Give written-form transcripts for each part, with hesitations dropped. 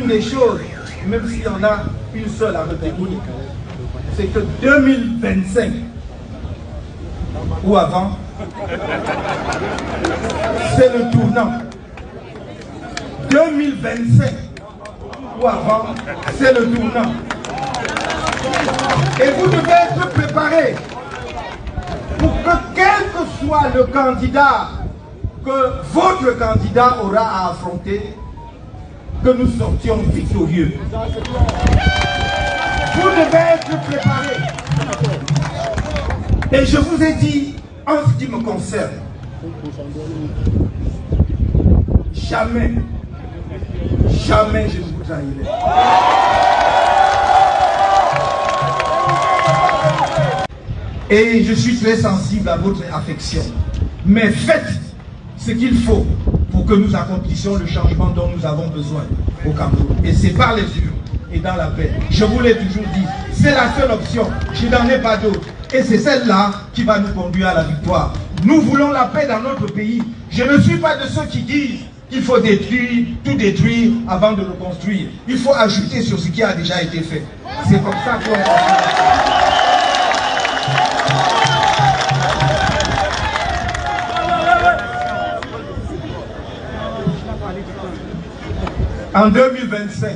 une des choses, même s'il y en a une seule à retenir, c'est que 2025 ou avant, c'est le tournant. 2025 ou avant, c'est le tournant. Et vous devez être préparés pour que quel que soit le candidat que votre candidat aura à affronter, que nous sortions victorieux. Vous devez être préparés. Et je vous ai dit, en ce qui me concerne, jamais je ne vous trahirai. Et je suis très sensible à votre affection. Mais faites ce qu'il faut pour que nous accomplissions le changement dont nous avons besoin au Cameroun. Et c'est par les urnes et dans la paix. Je vous l'ai toujours dit, c'est la seule option. Je n'en ai pas d'autre. Et c'est celle-là qui va nous conduire à la victoire. Nous voulons la paix dans notre pays. Je ne suis pas de ceux qui disent qu'il faut détruire, tout détruire avant de reconstruire. Il faut ajouter sur ce qui a déjà été fait. C'est comme ça qu'on va. En 2025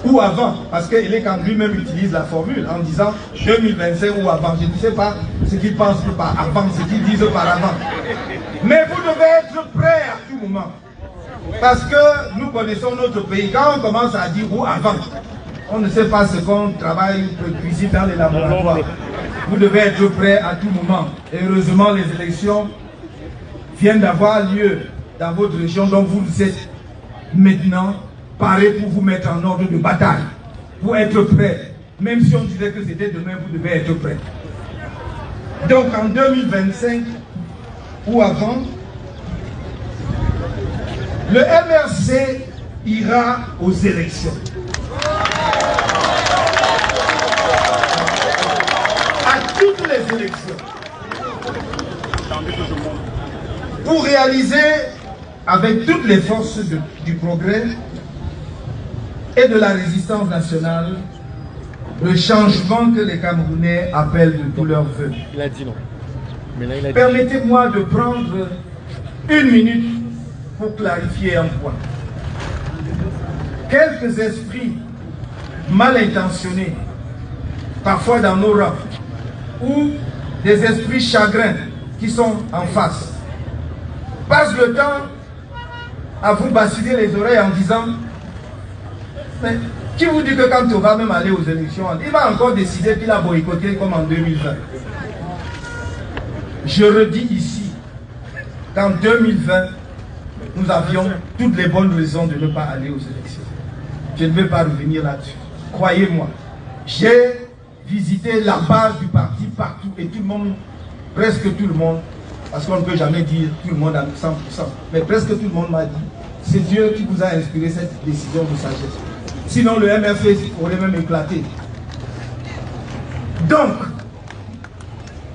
ou avant, parce qu'Elekang lui-même utilise la formule en disant 2025 ou avant. Je ne sais pas ce qu'ils pensent par avant, ce qu'ils disent par avant. Mais vous devez être prêts à tout moment. Parce que nous connaissons notre pays. Quand on commence à dire ou avant, on ne sait pas ce qu'on travaille ou cuisine dans les laboratoires. Vous devez être prêts à tout moment. Et heureusement, les élections viennent d'avoir lieu dans votre région, donc vous êtes maintenant paré pour vous mettre en ordre de bataille, pour être prêt. Même si on disait que c'était demain, vous devez être prêt. Donc en 2025 ou avant, le MRC ira aux élections. À toutes les élections. Pour réaliser avec toutes les forces du progrès et de la résistance nationale, le changement que les Camerounais appellent de tous leurs voeux. Il a dit non. Permettez-moi de prendre une minute pour clarifier un point. Quelques esprits mal intentionnés, parfois dans nos rangs, ou des esprits chagrins qui sont en face, passent le temps à vous bassiner les oreilles en disant mais qui vous dit que quand on va même aller aux élections, il va encore décider qu'il a boycotté comme en 2020. Je redis ici qu'en 2020, nous avions toutes les bonnes raisons de ne pas aller aux élections. Je ne vais pas revenir là-dessus. Croyez-moi, j'ai visité la base du parti partout et tout le monde, presque tout le monde, parce qu'on ne peut jamais dire tout le monde à 100%, mais presque tout le monde m'a dit, c'est Dieu qui vous a inspiré cette décision de sagesse. Sinon le MRC aurait même éclaté. Donc,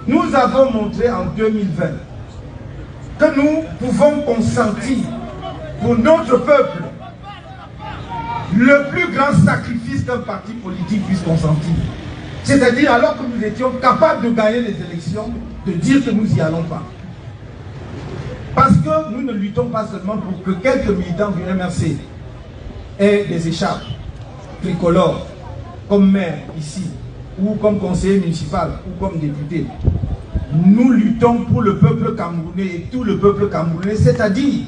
nous avons montré en 2020 que nous pouvons consentir pour notre peuple le plus grand sacrifice qu'un parti politique puisse consentir. C'est-à-dire, alors que nous étions capables de gagner les élections, de dire que nous n'y allons pas. Parce que nous ne luttons pas seulement pour que quelques militants du MRC aient des écharpes tricolores, comme maire ici, ou comme conseiller municipal, ou comme député. Nous luttons pour le peuple camerounais et tout le peuple camerounais, c'est-à-dire,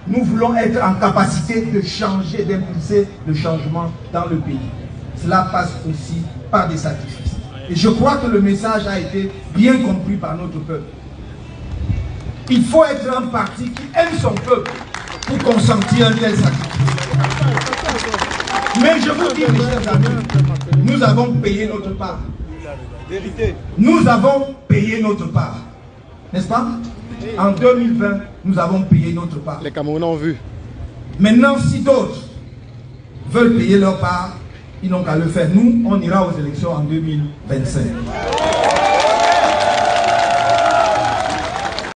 nous voulons être en capacité de changer, d'impulser le changement dans le pays. Cela passe aussi par des sacrifices. Et je crois que le message a été bien compris par notre peuple. Il faut être un parti qui aime son peuple pour consentir un tel sacrifice. Mais je vous dis, mes chers amis, nous avons payé notre part. Nous avons payé notre part. N'est-ce pas? En 2020, nous avons payé notre part. Les Camerounais ont vu. Maintenant, si d'autres veulent payer leur part, ils n'ont qu'à le faire. Nous, on ira aux élections en 2025.